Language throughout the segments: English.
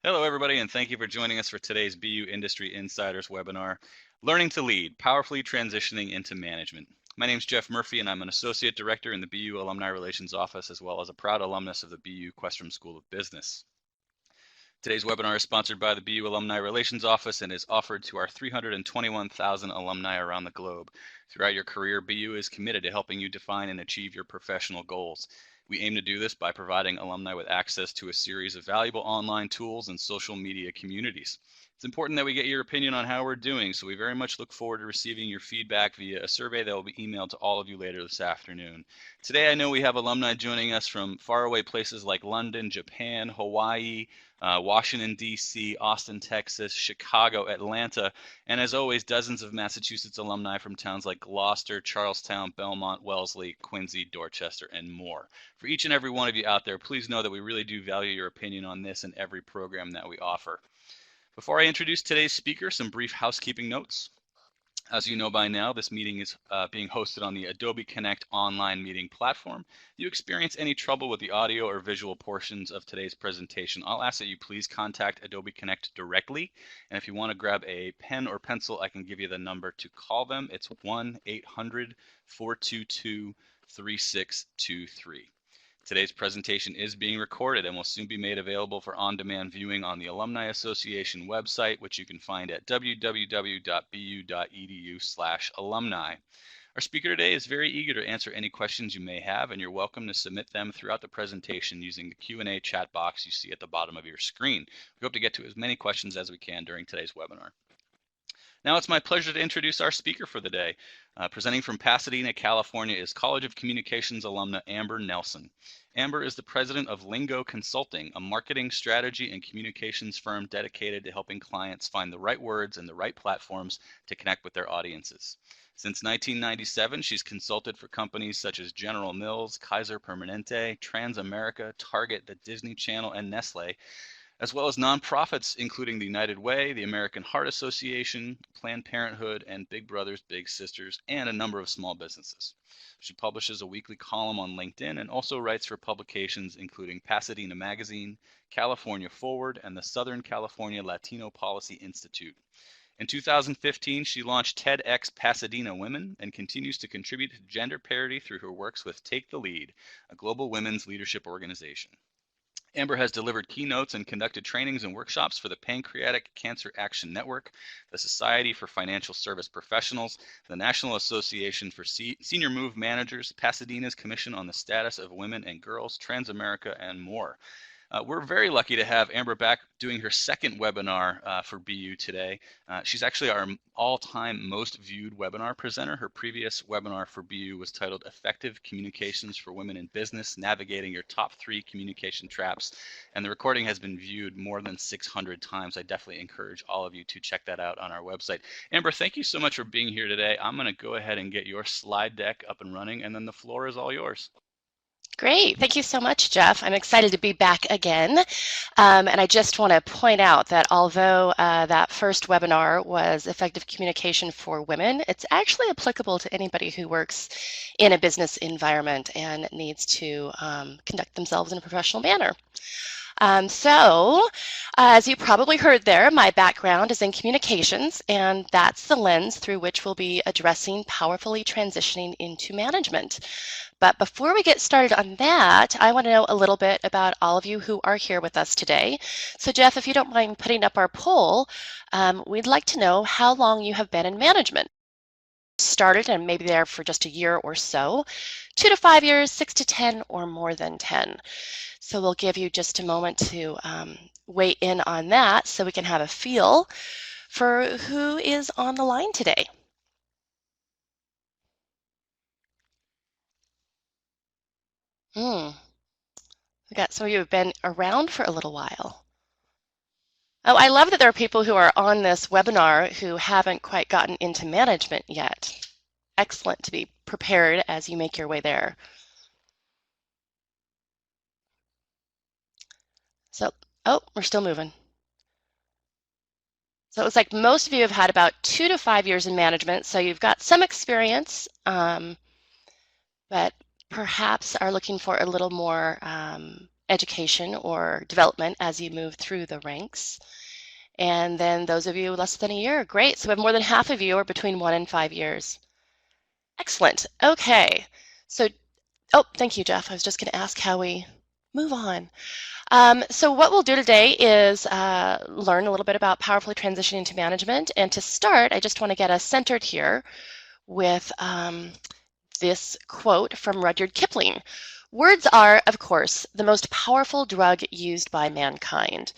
Hello, everybody, and thank you for joining us for today's BU Industry Insiders webinar, Learning to Lead, Powerfully Transitioning into Management. My name is Jeff Murphy, and I'm an Associate Director in the BU Alumni Relations Office, as well as a proud alumnus of the BU Questrom School of Business. Today's webinar is sponsored by the BU Alumni Relations Office and is offered to our 321,000 alumni around the globe. Throughout your career, BU is committed to helping you define and achieve your professional goals. We aim to do this by providing alumni with access to a series of valuable online tools and social media communities. It's important that we get your opinion on how we're doing, so we very much look forward to receiving your feedback via a survey that will be emailed to all of you later this afternoon. Today, I know we have alumni joining us from faraway places like London, Japan, Hawaii, Washington, D.C., Austin, Texas, Chicago, Atlanta, and as always, dozens of Massachusetts alumni from towns like Gloucester, Charlestown, Belmont, Wellesley, Quincy, Dorchester, and more. For each and every one of you out there, please know that we really do value your opinion on this and every program that we offer. Before I introduce today's speaker, some brief housekeeping notes. As you know by now, this meeting is being hosted on the Adobe Connect online meeting platform. If you experience any trouble with the audio or visual portions of today's presentation, I'll ask that you please contact Adobe Connect directly. And if you want to grab a pen or pencil, I can give you the number to call them. It's 1-800-422-3623. Today's presentation is being recorded and will soon be made available for on-demand viewing on the Alumni Association website, which you can find at www.bu.edu/alumni. Our speaker today is very eager to answer any questions you may have, and you're welcome to submit them throughout the presentation using the Q&A chat box you see at the bottom of your screen. We hope to get to as many questions as we can during today's webinar. Now it's my pleasure to introduce our speaker for the day. Presenting from Pasadena, California is College of Communications alumna Amber Nelson. Amber is the president of Lingo Consulting, a marketing strategy and communications firm dedicated to helping clients find the right words and the right platforms to connect with their audiences. Since 1997, she's consulted for companies such as General Mills, Kaiser Permanente, Transamerica, Target, the Disney Channel, and Nestle, as well as nonprofits including the United Way, the American Heart Association, Planned Parenthood, and Big Brothers Big Sisters, and a number of small businesses. She publishes a weekly column on LinkedIn and also writes for publications including Pasadena Magazine, California Forward, and the Southern California Latino Policy Institute. In 2015, she launched TEDx Pasadena Women and continues to contribute to gender parity through her works with Take the Lead, a global women's leadership organization. Amber has delivered keynotes and conducted trainings and workshops for the Pancreatic Cancer Action Network, the Society for Financial Service Professionals, the National Association for Senior Move Managers, Pasadena's Commission on the Status of Women and Girls, Transamerica, and more. We're very lucky to have Amber back doing her second webinar for BU today. She's actually our all-time most viewed webinar presenter. Her previous webinar for BU was titled Effective Communications for Women in Business, Navigating Your Top 3 Communication Traps. And the recording has been viewed more than 600 times. I definitely encourage all of you to check that out on our website. Amber, thank you so much for being here today. I'm going to go ahead and get your slide deck up and running, and then the floor is all yours. Great. Thank you so much, Jeff. I'm excited to be back again. And I just want to point out that although that first webinar was Effective Communication for Women, it's actually applicable to anybody who works in a business environment and needs to conduct themselves in a professional manner. As you probably heard there, my background is in communications, and that's the lens through which we'll be addressing powerfully transitioning into management. But before we get started on that, I want to know a little bit about all of you who are here with us today. So Jeff, if you don't mind putting up our poll, we'd like to know how long you have been in management. Started and maybe there for just a year or so, 2 to 5 years, 6 to 10, or more than 10. So we'll give you just a moment to weigh in on that so we can have a feel for who is on the line today. We got some of you who have been around for a little while. Oh, I love that there are people who are on this webinar who haven't quite gotten into management yet. Excellent to be prepared as you make your way there. So, oh, we're still moving. So it looks like most of you have had about 2 to 5 years in management, so you've got some experience, but perhaps are looking for a little more education or development as you move through the ranks. And then those of you less than a year, great. So we have more than half of you are between 1 and 5 years. Excellent. Okay. So, oh, thank you, Jeff. I was just going to ask how we move on. So what we'll do today is learn a little bit about powerfully transitioning to management. And to start, I just want to get us centered here with this quote from Rudyard Kipling. Words are, of course, the most powerful drug used by mankind.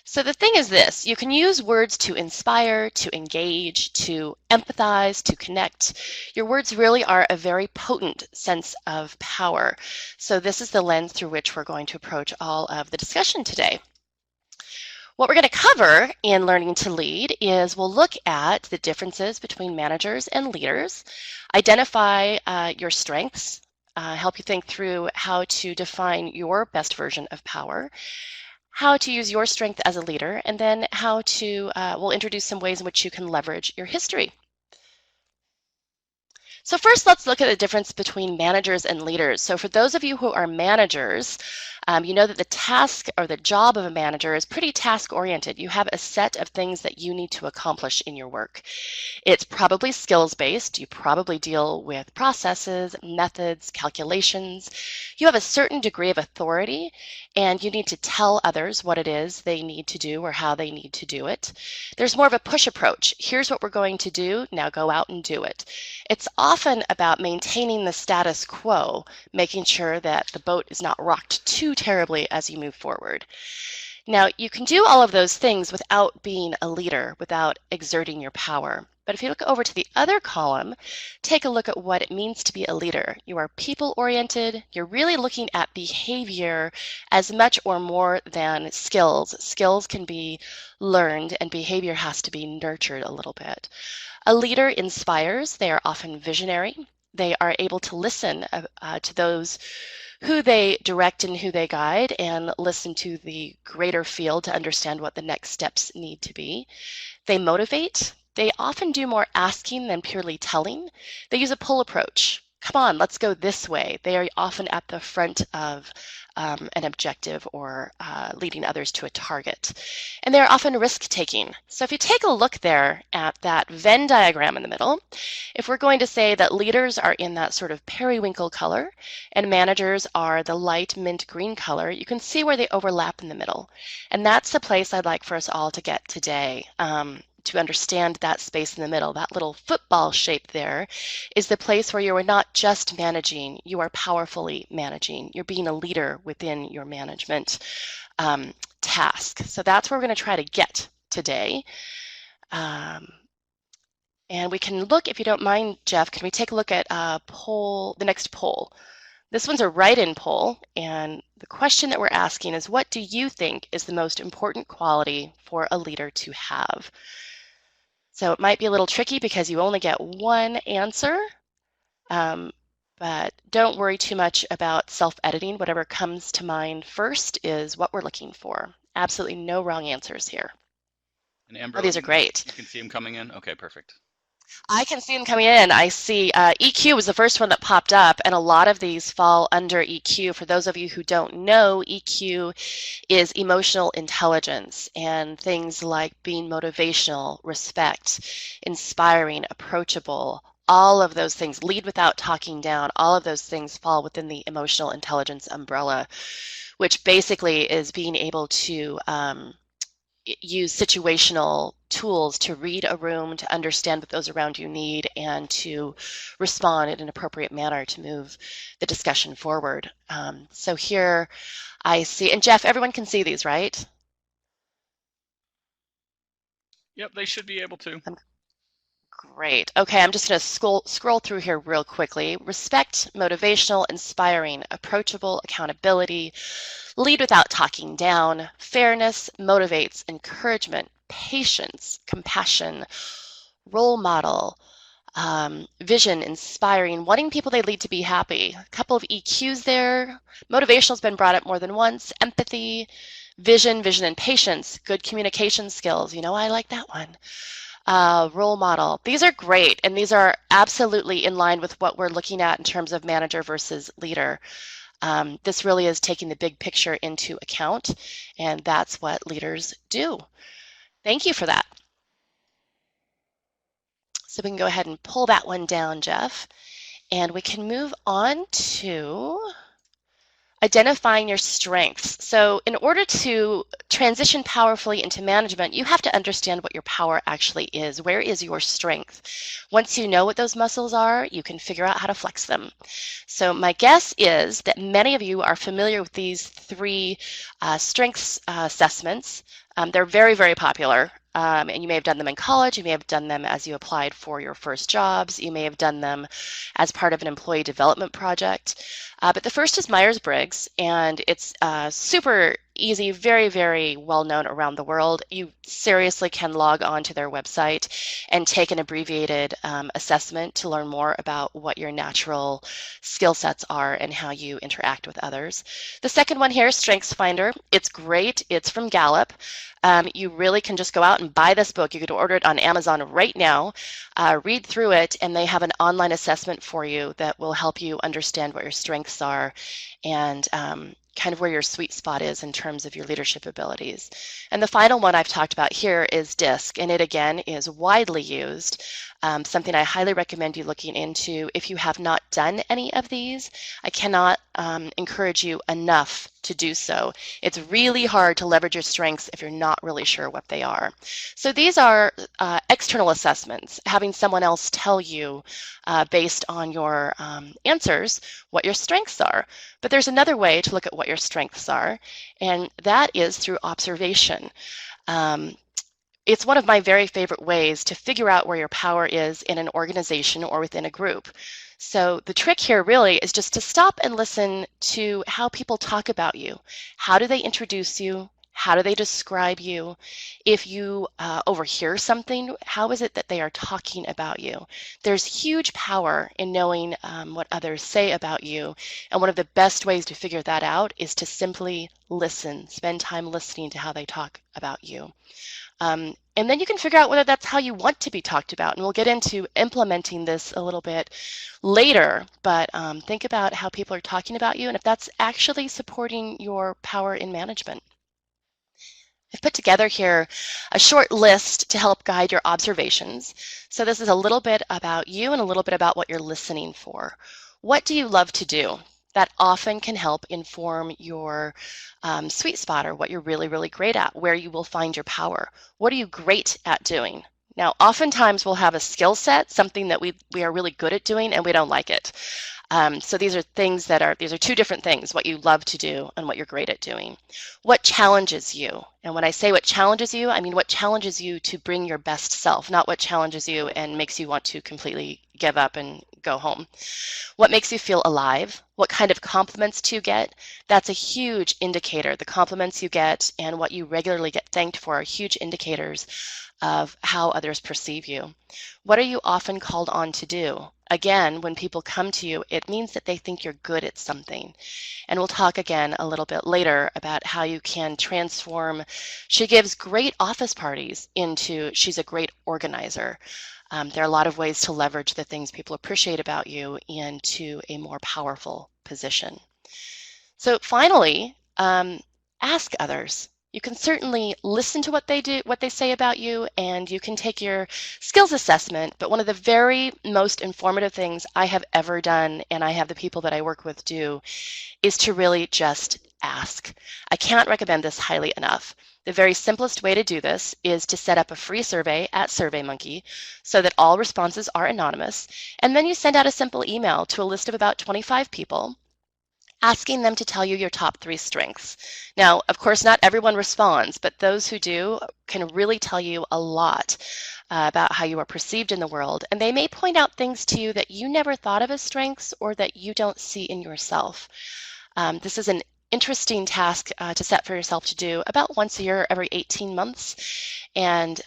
So the thing is this, you can use words to inspire, to engage, to empathize, to connect. Your words really are a very potent sense of power. So this is the lens through which we're going to approach all of the discussion today. What we're going to cover in Learning to Lead is we'll look at the differences between managers and leaders, identify your strengths, help you think through how to define your best version of power, how to use your strength as a leader, and then how to, we'll introduce some ways in which you can leverage your history. So first, let's look at the difference between managers and leaders. So for those of you who are managers, you know that the task or the job of a manager is pretty task-oriented. You have a set of things that you need to accomplish in your work. It's probably skills-based. You probably deal with processes, methods, calculations. You have a certain degree of authority, and you need to tell others what it is they need to do or how they need to do it. There's more of a push approach. Here's what we're going to do. Now go out and do it. It's often about maintaining the status quo, making sure that the boat is not rocked too terribly as you move forward. Now, you can do all of those things without being a leader, without exerting your power. But if you look over to the other column, take a look at what it means to be a leader. You are people-oriented. You're really looking at behavior as much or more than skills. Skills can be learned, and behavior has to be nurtured a little bit. A leader inspires. They are often visionary. They are able to listen to those who they direct and who they guide, and listen to the greater field to understand what the next steps need to be. They motivate. They often do more asking than purely telling. They use a pull approach. Come on, let's go this way. They are often at the front of an objective or leading others to a target. And they're often risk-taking. So if you take a look there at that Venn diagram in the middle, if we're going to say that leaders are in that sort of periwinkle color and managers are the light mint green color, you can see where they overlap in the middle. And that's the place I'd like for us all to get today. To understand that space in the middle, that little football shape there is the place where you are not just managing, you are powerfully managing. You're being a leader within your management task. So that's where we're going to try to get today. And we can look, if you don't mind, Jeff, can we take a look at the next poll? This one's a write-in poll, and the question that we're asking is, what do you think is the most important quality for a leader to have? So it might be a little tricky because you only get one answer, but don't worry too much about self-editing. Whatever comes to mind first is what we're looking for. Absolutely no wrong answers here. And Amber, oh, these are great. You can see them coming in? Okay, perfect. I can see them coming in. I see EQ was the first one that popped up, and a lot of these fall under EQ. For those of you who don't know, EQ is emotional intelligence, and things like being motivational, respect, inspiring, approachable, all of those things, lead without talking down, all of those things fall within the emotional intelligence umbrella, which basically is being able to use situational tools to read a room, to understand what those around you need, and to respond in an appropriate manner to move the discussion forward. So here I see, and Jeff, everyone can see these, right? Yep, they should be able to. Great. Okay, I'm just going to scroll through here real quickly. Respect, motivational, inspiring, approachable, accountability, lead without talking down, fairness, motivates, encouragement, patience, compassion, role model, vision, inspiring, wanting people they lead to be happy. A couple of EQs there. Motivational's been brought up more than once. Empathy, vision and patience, good communication skills. You know, I like that one. Role model. These are great, and these are absolutely in line with what we're looking at in terms of manager versus leader. This really is taking the big picture into account, and that's what leaders do. Thank you for that. So we can go ahead and pull that one down, Jeff, and we can move on to identifying your strengths. So in order to transition powerfully into management, you have to understand what your power actually is. Where is your strength? Once you know what those muscles are, you can figure out how to flex them. So my guess is that many of you are familiar with these three strengths assessments. They're very, very popular. And you may have done them in college, you may have done them as you applied for your first jobs, you may have done them as part of an employee development project. But the first is Myers-Briggs, and it's super easy, very, very well known around the world. You seriously can log on to their website and take an abbreviated assessment to learn more about what your natural skill sets are and how you interact with others. The second one here is StrengthsFinder. It's great. It's from Gallup. You really can just go out and buy this book. You could order it on Amazon right now, read through it, and they have an online assessment for you that will help you understand what your strengths are and kind of where your sweet spot is in terms of your leadership abilities. And the final one I've talked about here is DISC, and it again is widely used, something I highly recommend you looking into. If you have not done any of these, I cannot encourage you enough to do so. It's really hard to leverage your strengths if you're not really sure what they are. So these are external assessments, having someone else tell you based on your answers what your strengths are. But there's another way to look at what your strengths are, and that is through observation. It's one of my very favorite ways to figure out where your power is in an organization or within a group. So the trick here really is just to stop and listen to how people talk about you. How do they introduce you? How do they describe you? If you overhear something, how is it that they are talking about you? There's huge power in knowing what others say about you. And one of the best ways to figure that out is to simply listen, spend time listening to how they talk about you. And then you can figure out whether that's how you want to be talked about. And we'll get into implementing this a little bit later, but think about how people are talking about you and if that's actually supporting your power in management. I've put together here a short list to help guide your observations. So this is a little bit about you and a little bit about what you're listening for. What do you love to do? That often can help inform your sweet spot, or what you're really, really great at, where you will find your power. What are you great at doing? Now, oftentimes we'll have a skill set, something that we are really good at doing, and we don't like it. So these are two different things, what you love to do and what you're great at doing. What challenges you? And when I say what challenges you, I mean what challenges you to bring your best self, not what challenges you and makes you want to completely give up and go home. What makes you feel alive? What kind of compliments do you get? That's a huge indicator. The compliments you get and what you regularly get thanked for are huge indicators of how others perceive you. What are you often called on to do? Again, when people come to you, it means that they think you're good at something. And we'll talk again a little bit later about how you can transform. She gives great office parties into she's a great organizer. There are a lot of ways to leverage the things people appreciate about you into a more powerful position. So finally, ask others. You can certainly listen to what they do, what they say about you, and you can take your skills assessment, but one of the very most informative things I have ever done, and I have the people that I work with do, is to really just ask. I can't recommend this highly enough. The very simplest way to do this is to set up a free survey at SurveyMonkey so that all responses are anonymous, and then you send out a simple email to a list of about 25 people asking them to tell you your top 3 strengths. Now, of course, not everyone responds, but those who do can really tell you a lot about how you are perceived in the world, and they may point out things to you that you never thought of as strengths or that you don't see in yourself. This is an interesting task to set for yourself to do about once a year, every 18 months. And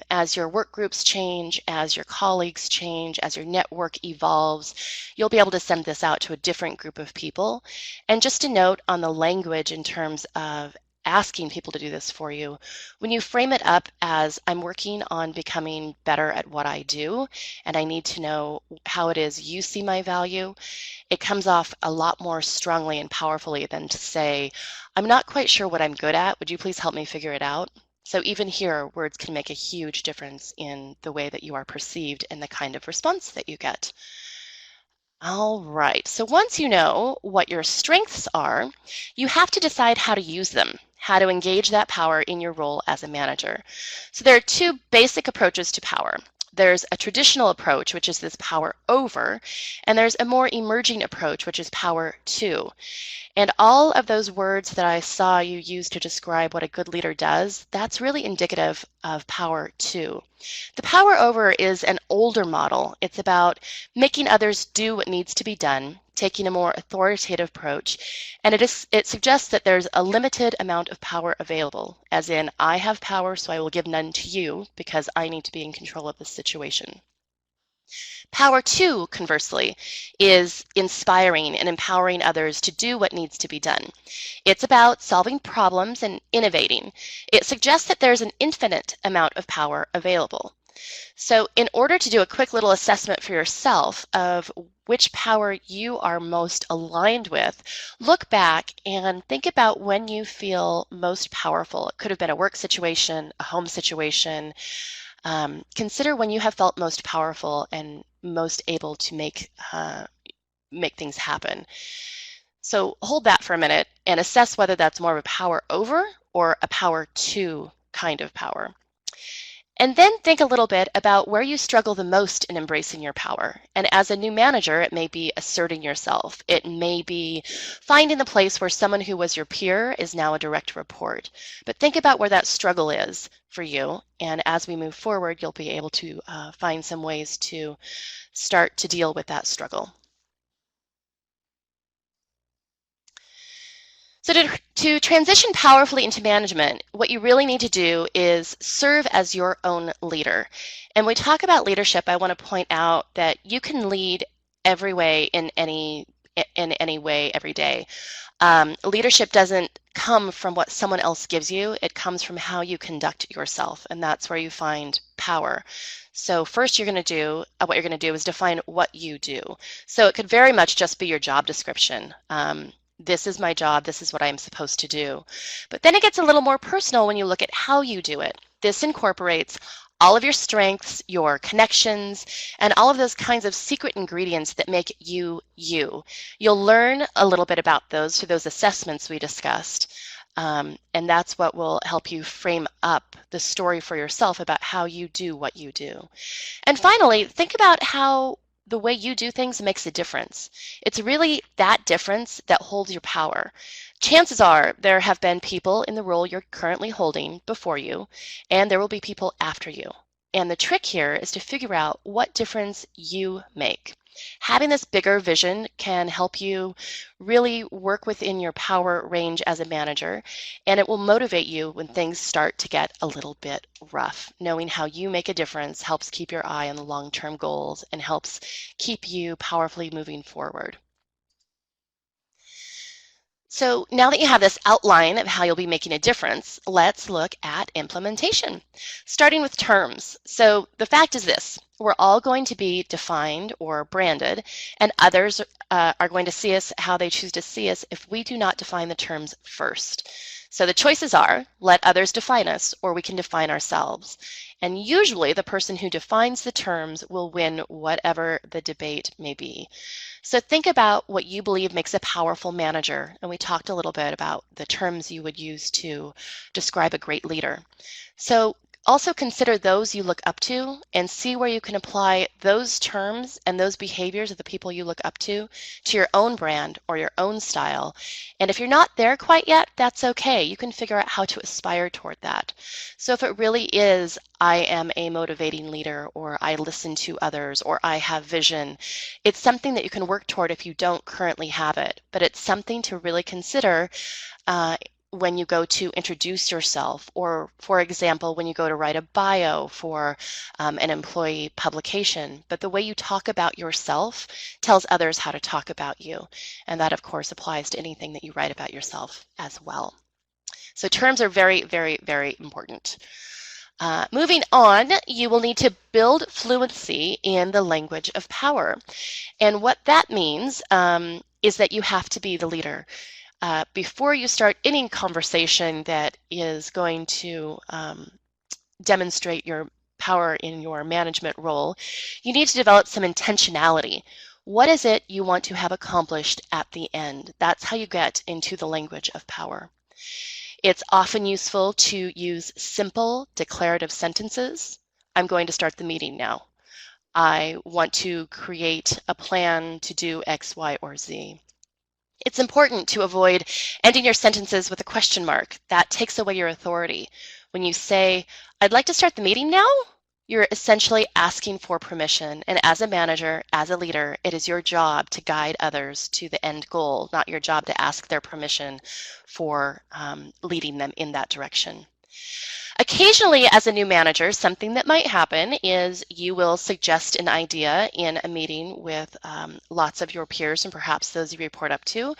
as your work groups change, as your colleagues change, as your network evolves, you'll be able to send this out to a different group of people. And just a note on the language in terms of asking people to do this for you, when you frame it up as I'm working on becoming better at what I do, and I need to know how it is you see my value, it comes off a lot more strongly and powerfully than to say, I'm not quite sure what I'm good at. Would you please help me figure it out? So even here, words can make a huge difference in the way that you are perceived and the kind of response that you get. All right, so once you know what your strengths are, you have to decide how to use them, how to engage that power in your role as a manager. So there are two basic approaches to power. There's a traditional approach, which is this power over, and there's a more emerging approach, which is power to. And all of those words that I saw you use to describe what a good leader does, that's really indicative of power to. The power over is an older model. It's about making others do what needs to be done, taking a more authoritative approach, and it suggests that there's a limited amount of power available, as in, I have power, so I will give none to you because I need to be in control of the situation. Power to, conversely, is inspiring and empowering others to do what needs to be done. It's about solving problems and innovating. It suggests that there's an infinite amount of power available. So in order to do a quick little assessment for yourself of which power you are most aligned with, look back and think about when you feel most powerful. It could have been a work situation, a home situation. Consider when you have felt most powerful and most able to make things happen. So hold that for a minute and assess whether that's more of a power over or a power to kind of power. And then think a little bit about where you struggle the most in embracing your power. And as a new manager, it may be asserting yourself. It may be finding the place where someone who was your peer is now a direct report. But think about where that struggle is for you. And as we move forward, you'll be able to find some ways to start to deal with that struggle. So to transition powerfully into management, what you really need to do is serve as your own leader. And when we talk about leadership, I want to point out that you can lead every way in any way every day. Leadership doesn't come from what someone else gives you. It comes from how you conduct yourself, and that's where you find power. So first what you're going to do is define what you do. So it could very much just be your job description. This is my job, this is what I'm supposed to do. But then it gets a little more personal when you look at how you do it. This incorporates all of your strengths, your connections, and all of those kinds of secret ingredients that make you, you. You'll learn a little bit about those through those assessments we discussed. And that's what will help you frame up the story for yourself about how you do what you do. And finally, think about how the way you do things makes a difference. It's really that difference that holds your power. Chances are there have been people in the role you're currently holding before you, and there will be people after you. And the trick here is to figure out what difference you make. Having this bigger vision can help you really work within your power range as a manager, and it will motivate you when things start to get a little bit rough. Knowing how you make a difference helps keep your eye on the long-term goals and helps keep you powerfully moving forward. So now that you have this outline of how you'll be making a difference, let's look at implementation, starting with terms. So the fact is this: we're all going to be defined or branded, and others are going to see us how they choose to see us if we do not define the terms first. So the choices are, let others define us, or we can define ourselves. And usually the person who defines the terms will win whatever the debate may be. So think about what you believe makes a powerful manager. And we talked a little bit about the terms you would use to describe a great leader. So also consider those you look up to and see where you can apply those terms and those behaviors of the people you look up to your own brand or your own style. And if you're not there quite yet, that's okay. You can figure out how to aspire toward that. So if it really is, I am a motivating leader, or I listen to others, or I have vision, it's something that you can work toward if you don't currently have it. But it's something to really consider when you go to introduce yourself, or for example, when you go to write a bio for an employee publication. But the way you talk about yourself tells others how to talk about you. And that, of course, applies to anything that you write about yourself as well. So terms are very, very, very important. Moving on, you will need to build fluency in the language of power. And what that means is that you have to be the leader. Before you start any conversation that is going to demonstrate your power in your management role, you need to develop some intentionality. What is it you want to have accomplished at the end? That's how you get into the language of power. It's often useful to use simple declarative sentences. I'm going to start the meeting now. I want to create a plan to do X, Y, or Z. It's important to avoid ending your sentences with a question mark. That takes away your authority. When you say, I'd like to start the meeting now, you're essentially asking for permission. And as a manager, as a leader, it is your job to guide others to the end goal, not your job to ask their permission for leading them in that direction. Occasionally, as a new manager, something that might happen is you will suggest an idea in a meeting with lots of your peers and perhaps those you report up to.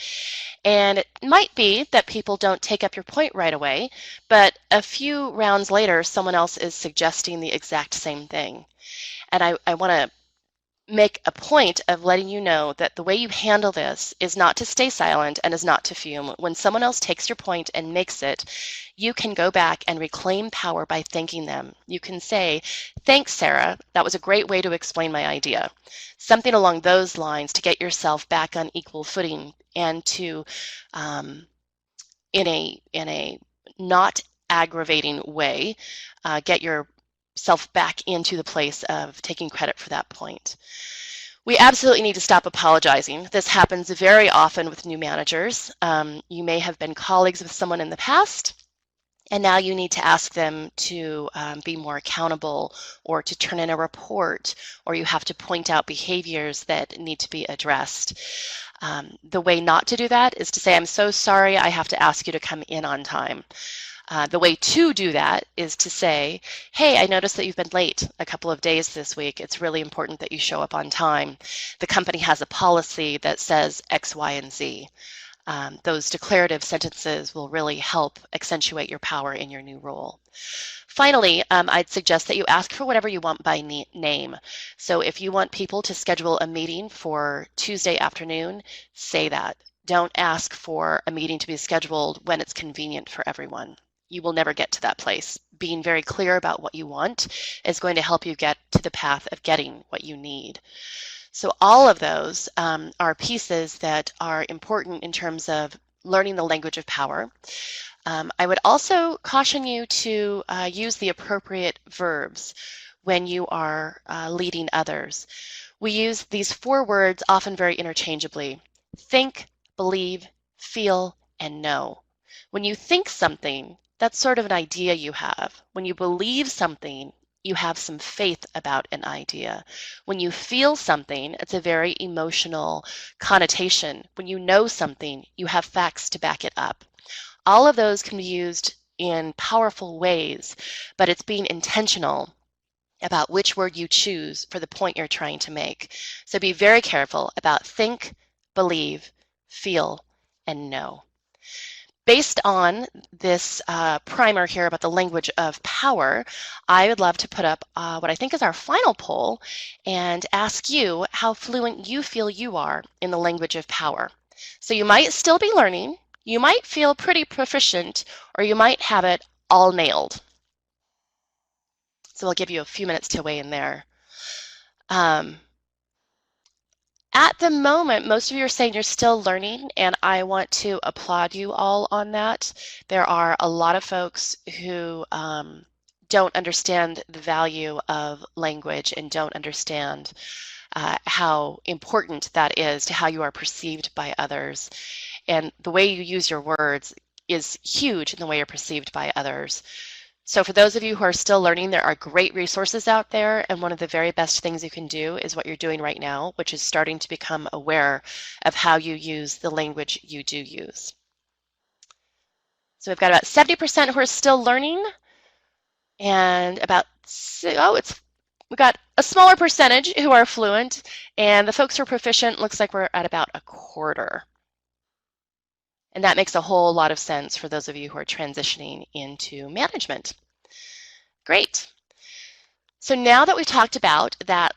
And it might be that people don't take up your point right away, but a few rounds later, someone else is suggesting the exact same thing. And I want to make a point of letting you know that the way you handle this is not to stay silent and is not to fume. When someone else takes your point and makes it, you can go back and reclaim power by thanking them. You can say, thanks, Sarah. That was a great way to explain my idea. Something along those lines to get yourself back on equal footing and to, in a not aggravating way, get yourself back into the place of taking credit for that point. We absolutely need to stop apologizing. This happens very often with new managers. You may have been colleagues with someone in the past, and now you need to ask them to be more accountable or to turn in a report, or you have to point out behaviors that need to be addressed. The way not to do that is to say, I'm so sorry, I have to ask you to come in on time. The way to do that is to say, hey, I noticed that you've been late a couple of days this week. It's really important that you show up on time. The company has a policy that says X, Y, and Z. Those declarative sentences will really help accentuate your power in your new role. Finally, I'd suggest that you ask for whatever you want by name. So if you want people to schedule a meeting for Tuesday afternoon, say that. Don't ask for a meeting to be scheduled when it's convenient for everyone. You will never get to that place. Being very clear about what you want is going to help you get to the path of getting what you need. So all of those are pieces that are important in terms of learning the language of power. I would also caution you to use the appropriate verbs when you are leading others. We use these 4 words often very interchangeably: think, believe, feel, and know. When you think something, that's sort of an idea you have. When you believe something, you have some faith about an idea. When you feel something, it's a very emotional connotation. When you know something, you have facts to back it up. All of those can be used in powerful ways, but it's being intentional about which word you choose for the point you're trying to make. So be very careful about think, believe, feel, and know. Based on this primer here about the language of power, I would love to put up what I think is our final poll and ask you how fluent you feel you are in the language of power. So you might still be learning, you might feel pretty proficient, or you might have it all nailed. So I'll give you a few minutes to weigh in there. At the moment, most of you are saying you're still learning, and I want to applaud you all on that. There are a lot of folks who don't understand the value of language and don't understand how important that is to how you are perceived by others. And the way you use your words is huge in the way you're perceived by others. So for those of you who are still learning, there are great resources out there, and one of the very best things you can do is what you're doing right now, which is starting to become aware of how you use the language you do use. So we've got about 70% who are still learning, and about, we've got a smaller percentage who are fluent, and the folks who are proficient looks like we're at about a quarter. And that makes a whole lot of sense for those of you who are transitioning into management. Great. So now that we've talked about that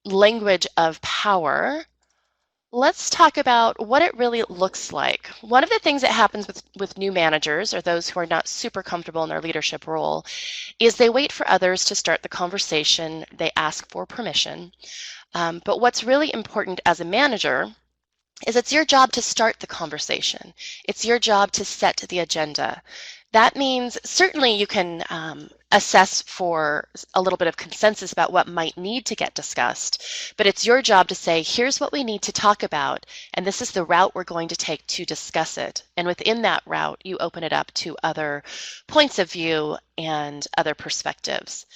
language of power, let's talk about what it really looks like. One of the things that happens with new managers, or those who are not super comfortable in their leadership role, is they wait for others to start the conversation. They ask for permission. But what's really important as a manager is it's your job to start the conversation. It's your job to set the agenda. That means certainly you can assess for a little bit of consensus about what might need to get discussed, but it's your job to say, here's what we need to talk about, and this is the route we're going to take to discuss it. And within that route, you open it up to other points of view and other perspectives.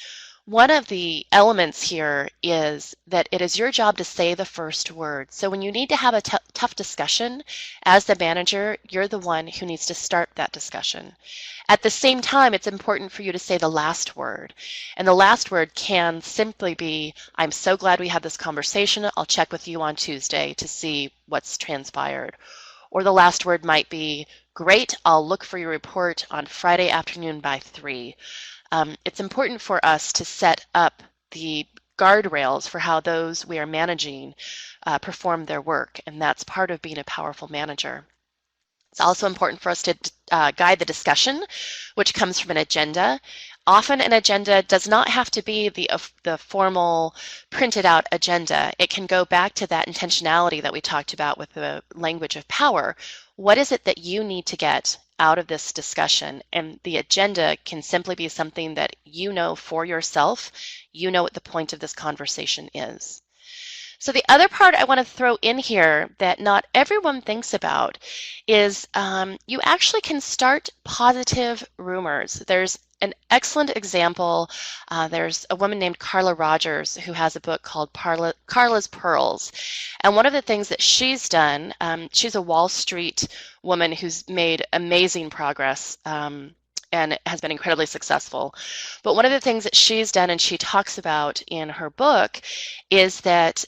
One of the elements here is that it is your job to say the first word. So when you need to have a tough discussion, as the manager, you're the one who needs to start that discussion. At the same time, it's important for you to say the last word. And the last word can simply be, I'm so glad we had this conversation. I'll check with you on Tuesday to see what's transpired. Or the last word might be, great, I'll look for your report on Friday afternoon by 3. It's important for us to set up the guardrails for how those we are managing perform their work, and that's part of being a powerful manager. It's also important for us to guide the discussion, which comes from an agenda. Often an agenda does not have to be the formal printed out agenda. It can go back to that intentionality that we talked about with the language of power. What is it that you need to get out of this discussion? And the agenda can simply be something that you know for yourself. You know what the point of this conversation is. So the other part I want to throw in here that not everyone thinks about is you actually can start positive rumors. There's an excellent example. There's a woman named Carla Rogers who has a book called Carla's Pearls. And one of the things that she's done, she's a Wall Street woman who's made amazing progress and has been incredibly successful. But one of the things that she's done and she talks about in her book is that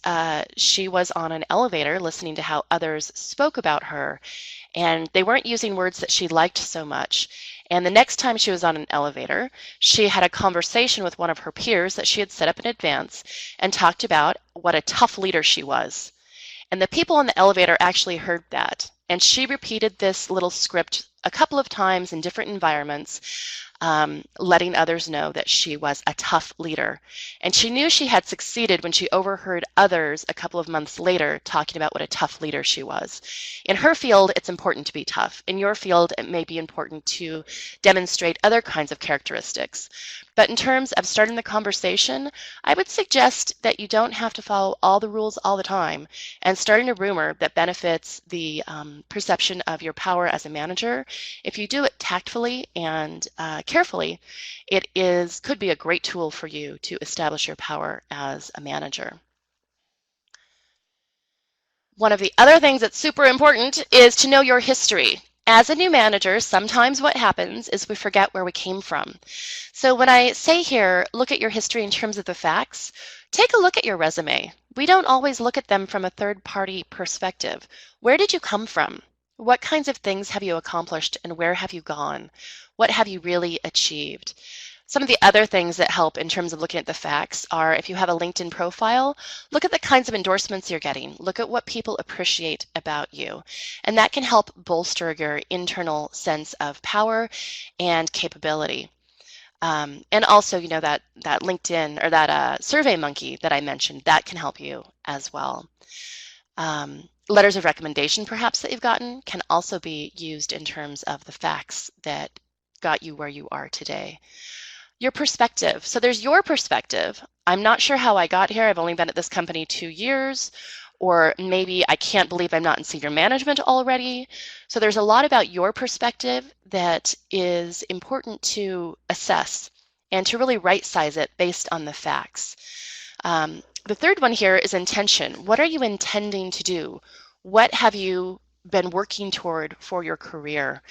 she was on an elevator listening to how others spoke about her, and they weren't using words that she liked so much. And the next time she was on an elevator, she had a conversation with one of her peers that she had set up in advance and talked about what a tough leader she was. And the people in the elevator actually heard that. And she repeated this little script a couple of times in different environments, letting others know that she was a tough leader. And she knew she had succeeded when she overheard others a couple of months later talking about what a tough leader she was. In her field, it's important to be tough. In your field, it may be important to demonstrate other kinds of characteristics. But in terms of starting the conversation, I would suggest that you don't have to follow all the rules all the time. And starting a rumor that benefits the perception of your power as a manager, if you do it tactfully and carefully, it could be a great tool for you to establish your power as a manager. One of the other things that's super important is to know your history. As a new manager, sometimes what happens is we forget where we came from. So when I say here, look at your history in terms of the facts, take a look at your resume. We don't always look at them from a third-party perspective. Where did you come from? What kinds of things have you accomplished and where have you gone? What have you really achieved? Some of the other things that help in terms of looking at the facts are if you have a LinkedIn profile, look at the kinds of endorsements you're getting. Look at what people appreciate about you. And that can help bolster your internal sense of power and capability. And also, you know, that LinkedIn or that SurveyMonkey that I mentioned, that can help you as well. Letters of recommendation, perhaps, that you've gotten can also be used in terms of the facts that got you where you are today. Your perspective. So there's your perspective. I'm not sure how I got here. I've only been at this company 2 years, or maybe I can't believe I'm not in senior management already. So there's a lot about your perspective that is important to assess and to really right-size it based on the facts. The third one here is intention. What are you intending to do? What have you been working toward for your career,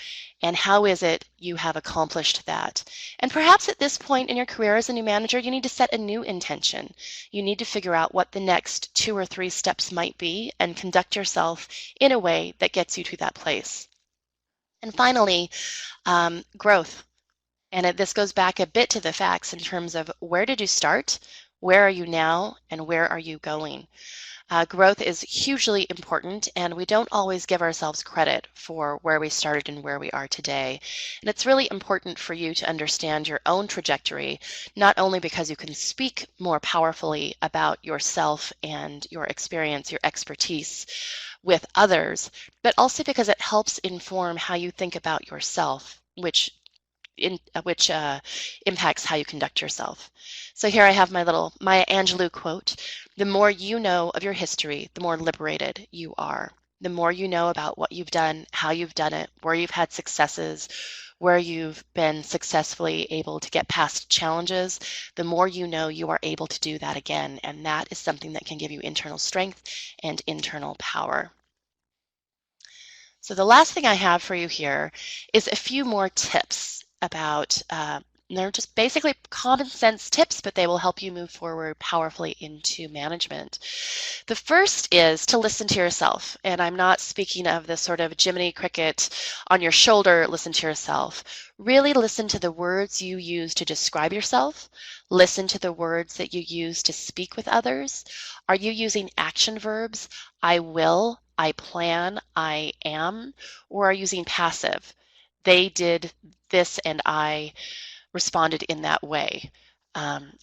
and how is it you have accomplished that? And perhaps at this point in your career as a new manager, you need to set a new intention. You need to figure out what the next 2 or 3 steps might be and conduct yourself in a way that gets you to that place. And finally, growth. And this goes back a bit to the facts in terms of where did you start, where are you now, and where are you going? Growth is hugely important, and we don't always give ourselves credit for where we started and where we are today. And it's really important for you to understand your own trajectory, not only because you can speak more powerfully about yourself and your experience, your expertise with others, but also because it helps inform how you think about yourself, which impacts how you conduct yourself. So here I have my little Maya Angelou quote: "The more you know of your history, the more liberated you are. The more you know about what you've done, how you've done it, where you've had successes, where you've been successfully able to get past challenges, the more you know you are able to do that again. And that is something that can give you internal strength and internal power." So the last thing I have for you here is a few more tips about, they're just basically common sense tips, but they will help you move forward powerfully into management. The first is to listen to yourself. And I'm not speaking of the sort of Jiminy Cricket on your shoulder, listen to yourself. Really listen to the words you use to describe yourself. Listen to the words that you use to speak with others. Are you using action verbs? I will, I plan, I am, or are you using passive? They did this and I responded in that way.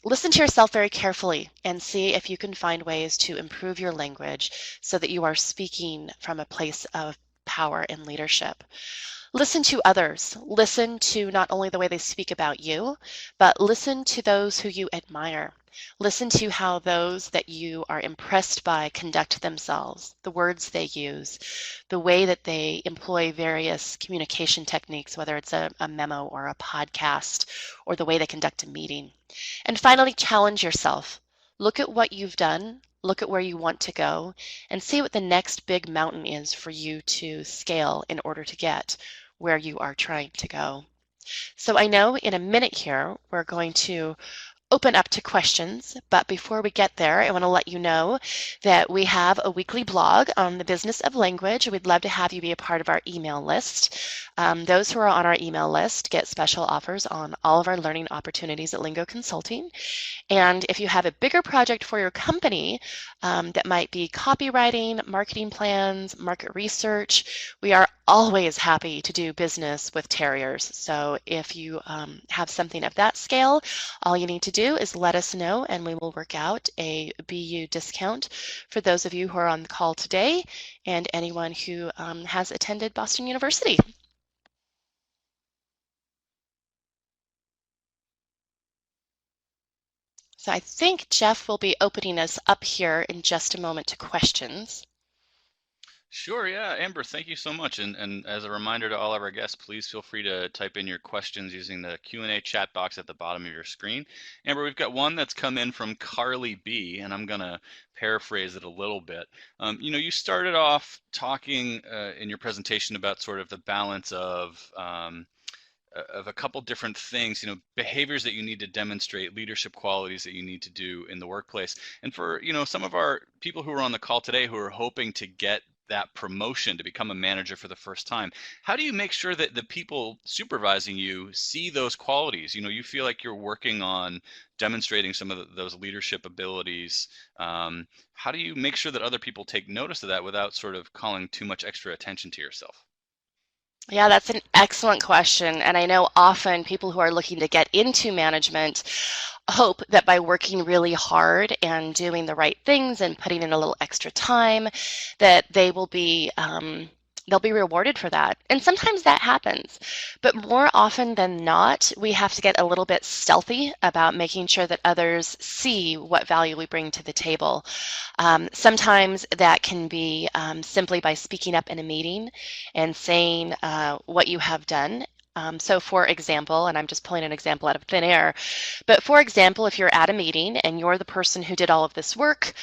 Listen to yourself very carefully and see if you can find ways to improve your language so that you are speaking from a place of power and leadership. Listen to others. Listen to not only the way they speak about you, but listen to those who you admire. Listen to how those that you are impressed by conduct themselves, the words they use, the way that they employ various communication techniques, whether it's a memo or a podcast, or the way they conduct a meeting. And finally, challenge yourself. Look at what you've done, look at where you want to go, and see what the next big mountain is for you to scale in order to get where you are trying to go. So I know in a minute here, we're going to open up to questions, but before we get there, I want to let you know that we have a weekly blog on the business of language. We'd love to have you be a part of our email list. Those who are on our email list get special offers on all of our learning opportunities at Lingo Consulting. And if you have a bigger project for your company that might be copywriting, marketing plans, market research, we are always happy to do business with Terriers. So if you have something of that scale, all you need to do is let us know and we will work out a BU discount for those of you who are on the call today and anyone who has attended Boston University. So I think Jeff will be opening us up here in just a moment to questions. Sure, yeah. Amber, thank you so much. And as a reminder to all of our guests, please feel free to type in your questions using the Q&A chat box at the bottom of your screen. Amber, we've got one that's come in from Carly B, and I'm going to paraphrase it a little bit. You started off talking in your presentation about sort of the balance of a couple different things, behaviors that you need to demonstrate, leadership qualities that you need to do in the workplace. And for, some of our people who are on the call today who are hoping to get that promotion to become a manager for the first time, how do you make sure that the people supervising you see those qualities? You feel like you're working on demonstrating some of those leadership abilities. How do you make sure that other people take notice of that without sort of calling too much extra attention to yourself? Yeah, that's an excellent question. And I know often people who are looking to get into management hope that by working really hard and doing the right things and putting in a little extra time, that they will be they'll be rewarded for that. And sometimes that happens. But more often than not, we have to get a little bit stealthy about making sure that others see what value we bring to the table. Sometimes that can be simply by speaking up in a meeting and saying what you have done. So for example, and I'm just pulling an example out of thin air, but for example, if you're at a meeting and you're the person who did all of this work,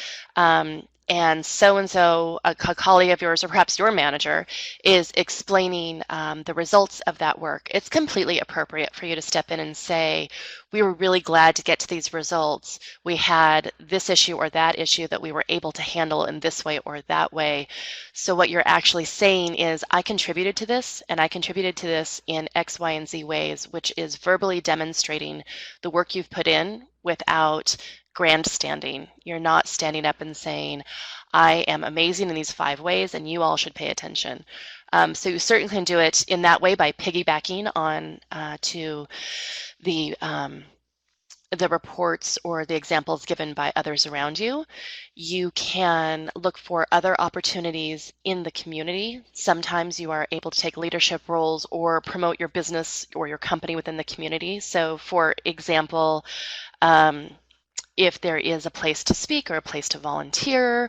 and so, a colleague of yours, or perhaps your manager, is explaining the results of that work, it's completely appropriate for you to step in and say, we were really glad to get to these results. We had this issue or that issue that we were able to handle in this way or that way. So what you're actually saying is, I contributed to this, and I contributed to this in X, Y, and Z ways, which is verbally demonstrating the work you've put in without grandstanding. You're not standing up and saying, I am amazing in these 5 ways and you all should pay attention. So you certainly can do it in that way by piggybacking on to the reports or the examples given by others around you. You can look for other opportunities in the community. Sometimes you are able to take leadership roles or promote your business or your company within the community. So for example, if there is a place to speak or a place to volunteer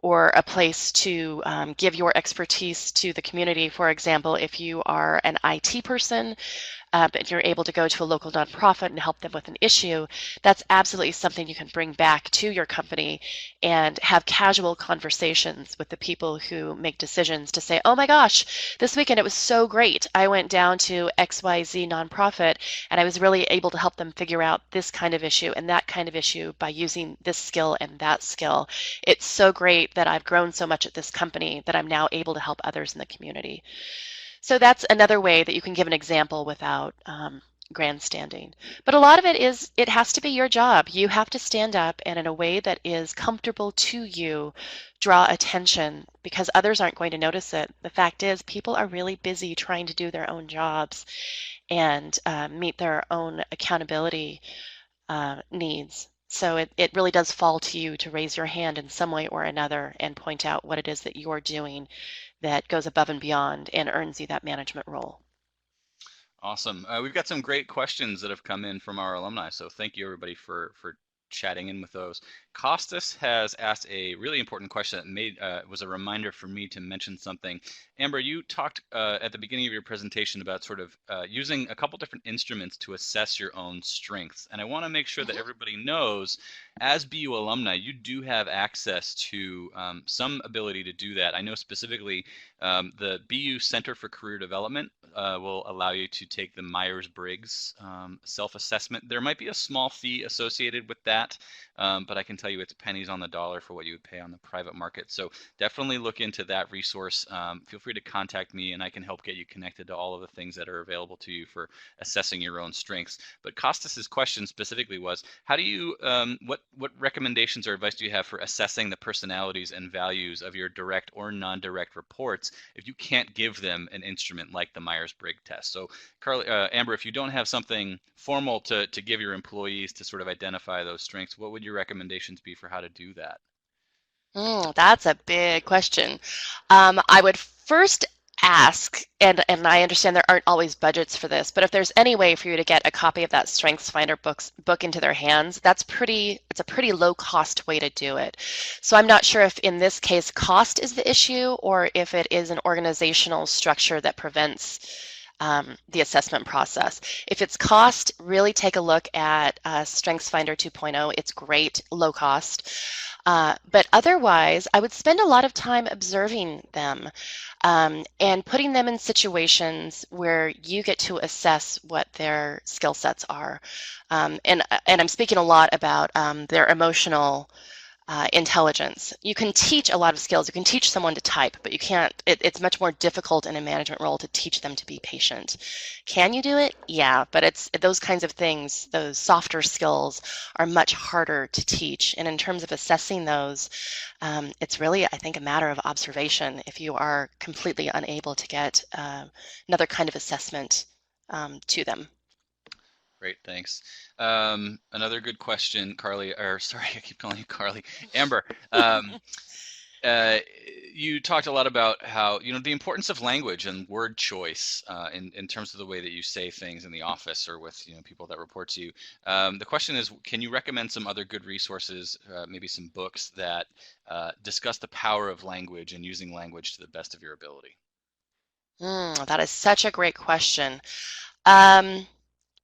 or a place to give your expertise to the community. For example, if you are an IT person, and you're able to go to a local nonprofit and help them with an issue, that's absolutely something you can bring back to your company and have casual conversations with the people who make decisions to say, oh my gosh, this weekend it was so great. I went down to XYZ nonprofit and I was really able to help them figure out this kind of issue and that kind of issue by using this skill and that skill. It's so great that I've grown so much at this company that I'm now able to help others in the community. So that's another way that you can give an example without grandstanding. But a lot of it is, it has to be your job. You have to stand up and in a way that is comfortable to you, draw attention because others aren't going to notice it. The fact is, people are really busy trying to do their own jobs and meet their own accountability needs. So it really does fall to you to raise your hand in some way or another and point out what it is that you're doing that goes above and beyond and earns you that management role. Awesome. We've got some great questions that have come in from our alumni, so thank you everybody for chatting in with those. Costas has asked a really important question that was a reminder for me to mention something. Amber, you talked at the beginning of your presentation about sort of using a couple different instruments to assess your own strengths. And I want to make sure that everybody knows, as BU alumni, you do have access to some ability to do that. I know specifically the BU Center for Career Development will allow you to take the Myers-Briggs self-assessment. There might be a small fee associated with that, but I can tell you it's pennies on the dollar for what you would pay on the private market. So definitely look into that resource. Feel free to contact me and I can help get you connected to all of the things that are available to you for assessing your own strengths. But Costas's question specifically was, how do you, what recommendations or advice do you have for assessing the personalities and values of your direct or non-direct reports if you can't give them an instrument like the Myers-Briggs test? So Carly, Amber, if you don't have something formal to give your employees to sort of identify those strengths, what would your recommendations be for how to do that? That's a big question. I would first ask, and I understand there aren't always budgets for this, but if there's any way for you to get a copy of that StrengthsFinder book into their hands, it's a pretty low cost way to do it. So I'm not sure if in this case cost is the issue or if it is an organizational structure that prevents the assessment process. If it's cost, really take a look at StrengthsFinder 2.0. It's great, low cost. But otherwise, I would spend a lot of time observing them and putting them in situations where you get to assess what their skill sets are. And I'm speaking a lot about their emotional intelligence. You can teach a lot of skills. You can teach someone to type, but you can't, it's much more difficult in a management role to teach them to be patient. Can you do it? Yeah, but it's those kinds of things, those softer skills are much harder to teach. And in terms of assessing those, it's really, I think, a matter of observation if you are completely unable to get another kind of assessment to them. Great, thanks. Another good question, Carly, or sorry, I keep calling you Carly. Amber, you talked a lot about how, the importance of language and word choice in terms of the way that you say things in the office or with, people that report to you. The question is, can you recommend some other good resources, maybe some books that discuss the power of language and using language to the best of your ability? That is such a great question.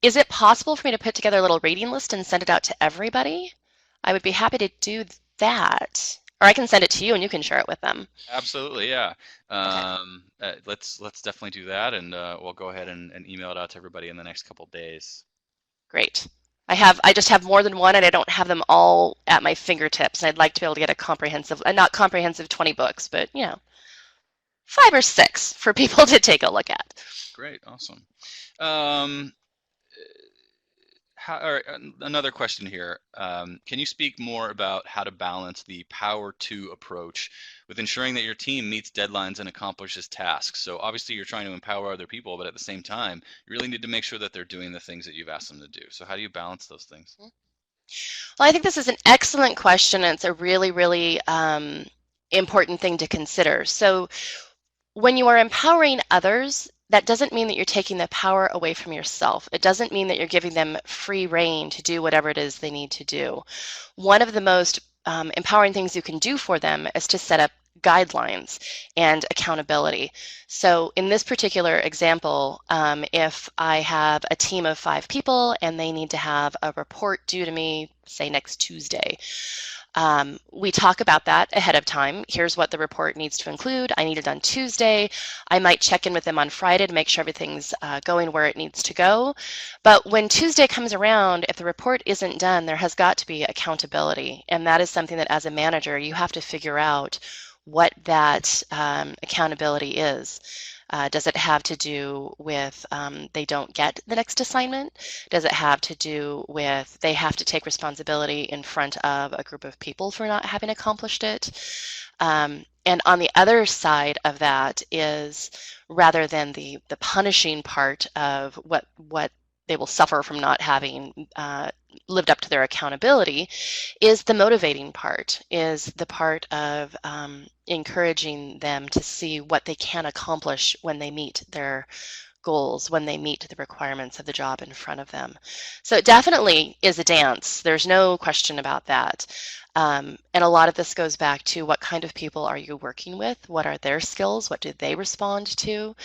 Is it possible for me to put together a little reading list and send it out to everybody? I would be happy to do that. Or I can send it to you and you can share it with them. Absolutely, yeah. Okay, Let's definitely do that, and we'll go ahead and email it out to everybody in the next couple days. great. I just have more than one and I don't have them all at my fingertips. I'd like to be able to get a comprehensive, not comprehensive 20 books, but 5 or 6 for people to take a look at. Great, awesome. Um, Another question here. Can you speak more about how to balance the power to approach with ensuring that your team meets deadlines and accomplishes tasks? So obviously you're trying to empower other people, but at the same time, you really need to make sure that they're doing the things that you've asked them to do. So how do you balance those things? Well, I think this is an excellent question, and it's a really, really important thing to consider. So when you are empowering others, that doesn't mean that you're taking the power away from yourself. It doesn't mean that you're giving them free rein to do whatever it is they need to do. One of the most empowering things you can do for them is to set up guidelines and accountability. So in this particular example, if I have a team of 5 people and they need to have a report due to me, say next Tuesday, we talk about that ahead of time. Here's what the report needs to include. I need it on Tuesday. I might check in with them on Friday to make sure everything's going where it needs to go. But when Tuesday comes around, if the report isn't done, there has got to be accountability. And that is something that as a manager, you have to figure out what that accountability is. Does it have to do with they don't get the next assignment? Does it have to do with they have to take responsibility in front of a group of people for not having accomplished it? And on the other side of that is rather than the punishing part of what they will suffer from not having lived up to their accountability is the motivating part, is the part of encouraging them to see what they can accomplish when they meet their goals, when they meet the requirements of the job in front of them. So it definitely is a dance. There's no question about that. And a lot of this goes back to what kind of people are you working with? What are their skills? What do they respond to?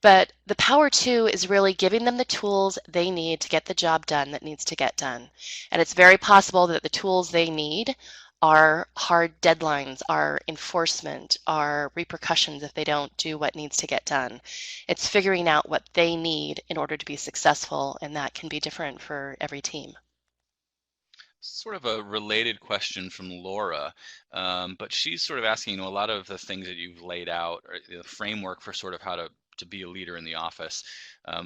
But the power to is really giving them the tools they need to get the job done that needs to get done. And it's very possible that the tools they need are hard deadlines, are enforcement, are repercussions if they don't do what needs to get done. It's figuring out what they need in order to be successful, and that can be different for every team. Sort of a related question from Laura, but she's sort of asking, a lot of the things that you've laid out, or the framework for sort of how to be a leader in the office.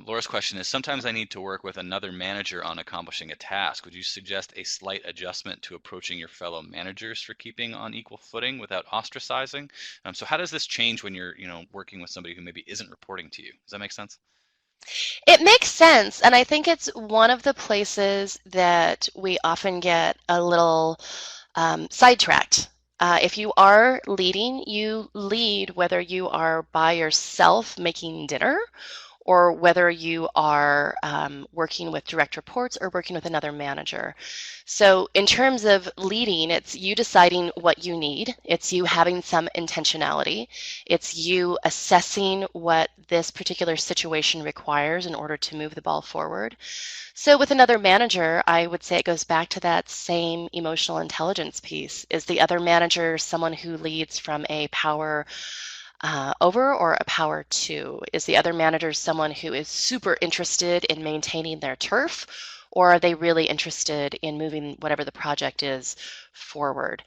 Laura's question is, sometimes I need to work with another manager on accomplishing a task. Would you suggest a slight adjustment to approaching your fellow managers for keeping on equal footing without ostracizing? So how does this change when you're, working with somebody who maybe isn't reporting to you? Does that make sense? It makes sense, and I think it's one of the places that we often get a little sidetracked. If you are leading, you lead whether you are by yourself making dinner or whether you are working with direct reports or working with another manager. So in terms of leading, it's you deciding what you need. It's you having some intentionality. It's you assessing what this particular situation requires in order to move the ball forward. So with another manager, I would say it goes back to that same emotional intelligence piece. Is the other manager someone who leads from a power over or a power to? Is the other manager someone who is super interested in maintaining their turf, or are they really interested in moving whatever the project is forward?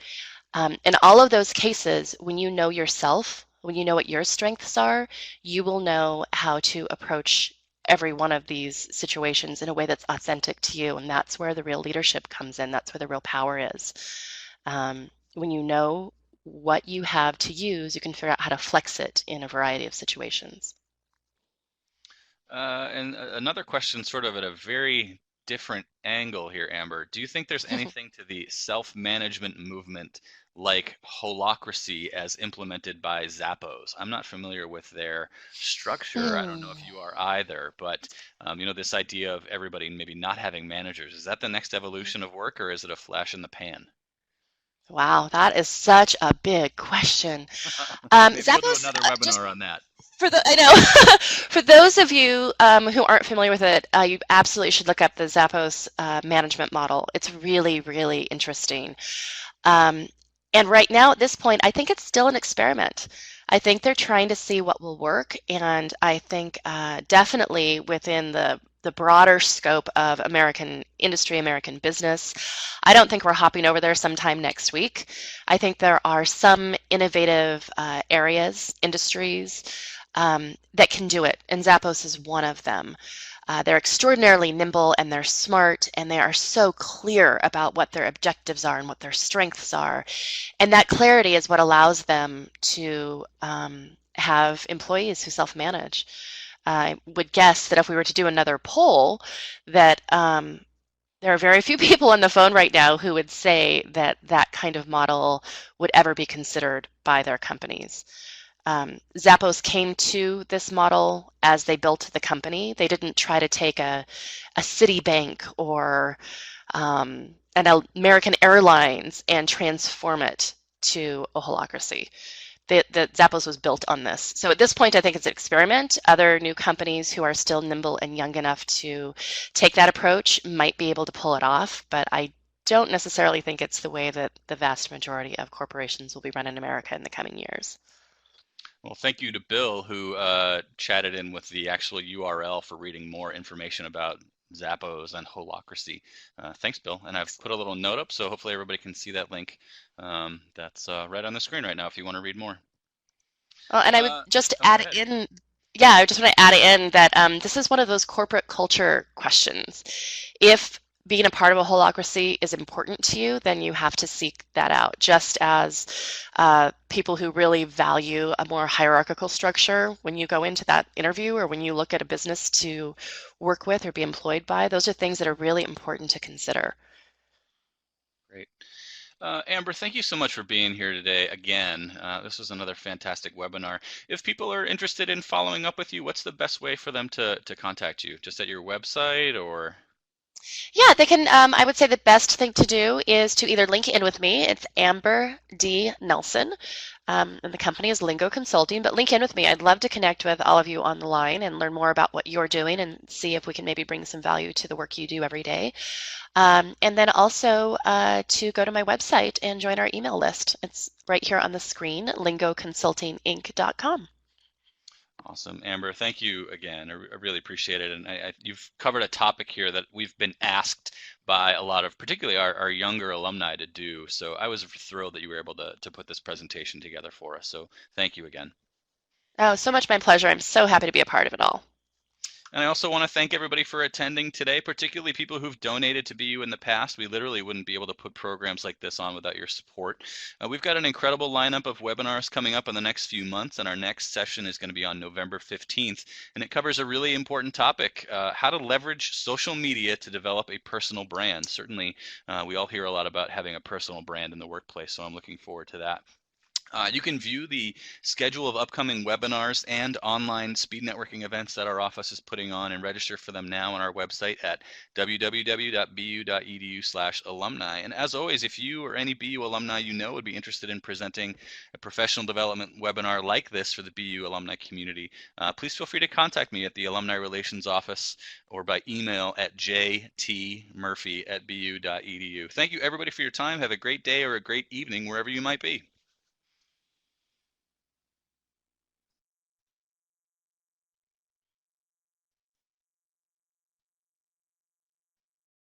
In all of those cases, when you know yourself, when you know what your strengths are, you will know how to approach every one of these situations in a way that's authentic to you, and that's where the real leadership comes in. That's where the real power is. When you know what you have to use, you can figure out how to flex it in a variety of situations. And another question, sort of at a very different angle here, Amber. Do you think there's anything to the self-management movement like holacracy as implemented by Zappos? I'm not familiar with their structure. I don't know if you are either, but this idea of everybody maybe not having managers, is that the next evolution of work, or is it a flash in the pan? Wow, that is such a big question. Maybe we'll do Zappos, another just webinar on that. I know, for those of you who aren't familiar with it, you absolutely should look up the Zappos management model. It's really, really interesting. Um, And right now, at this point, I think it's still an experiment. I think they're trying to see what will work, and I think definitely within the broader scope of American industry, American business, I don't think we're hopping over there sometime next week. I think there are some innovative areas, industries that can do it, and Zappos is one of them. They're extraordinarily nimble and they're smart and they are so clear about what their objectives are and what their strengths are. And that clarity is what allows them to have employees who self-manage. I would guess that if we were to do another poll, that there are very few people on the phone right now who would say that that kind of model would ever be considered by their companies. Zappos came to this model as they built the company. They didn't try to take a Citibank or an American Airlines and transform it to a holacracy. The Zappos was built on this. So at this point, I think it's an experiment. Other new companies who are still nimble and young enough to take that approach might be able to pull it off, but I don't necessarily think it's the way that the vast majority of corporations will be run in America in the coming years. Well, thank you to Bill, who chatted in with the actual URL for reading more information about Zappos and Holacracy. Thanks, Bill. And I've put a little note up, so hopefully everybody can see that link. That's right on the screen right now if you want to read more. Well, and I would just add in, yeah, I just want to add in that this is one of those corporate culture questions. If being a part of a holacracy is important to you, then you have to seek that out. Just as people who really value a more hierarchical structure, when you go into that interview or when you look at a business to work with or be employed by, those are things that are really important to consider. Great. Amber, thank you so much for being here today again. This was another fantastic webinar. If people are interested in following up with you, what's the best way for them to contact you? Just at your website or? Yeah, they can. I would say the best thing to do is to either link in with me. It's Amber D. Nelson, and the company is Lingo Consulting. But link in with me. I'd love to connect with all of you on the line and learn more about what you're doing and see if we can maybe bring some value to the work you do every day. And then also to go to my website and join our email list. It's right here on the screen, lingoconsultinginc.com. Awesome, Amber. Thank you again. I really appreciate it. And you've covered a topic here that we've been asked by a lot of, particularly our younger alumni to do. So I was thrilled that you were able to put this presentation together for us. So thank you again. Oh, so much my pleasure. I'm so happy to be a part of it all. And I also want to thank everybody for attending today, particularly people who've donated to BU in the past. We literally wouldn't be able to put programs like this on without your support. We've got an incredible lineup of webinars coming up in the next few months, and our next session is going to be on November 15th, and it covers a really important topic, how to leverage social media to develop a personal brand. Certainly, we all hear a lot about having a personal brand in the workplace, so I'm looking forward to that. You can view the schedule of upcoming webinars and online speed networking events that our office is putting on and register for them now on our website at www.bu.edu/alumni. And as always, if you or any BU alumni you know would be interested in presenting a professional development webinar like this for the BU alumni community, please feel free to contact me at the Alumni Relations Office or by email at jtmurphy@bu.edu. Thank you everybody for your time. Have a great day or a great evening wherever you might be.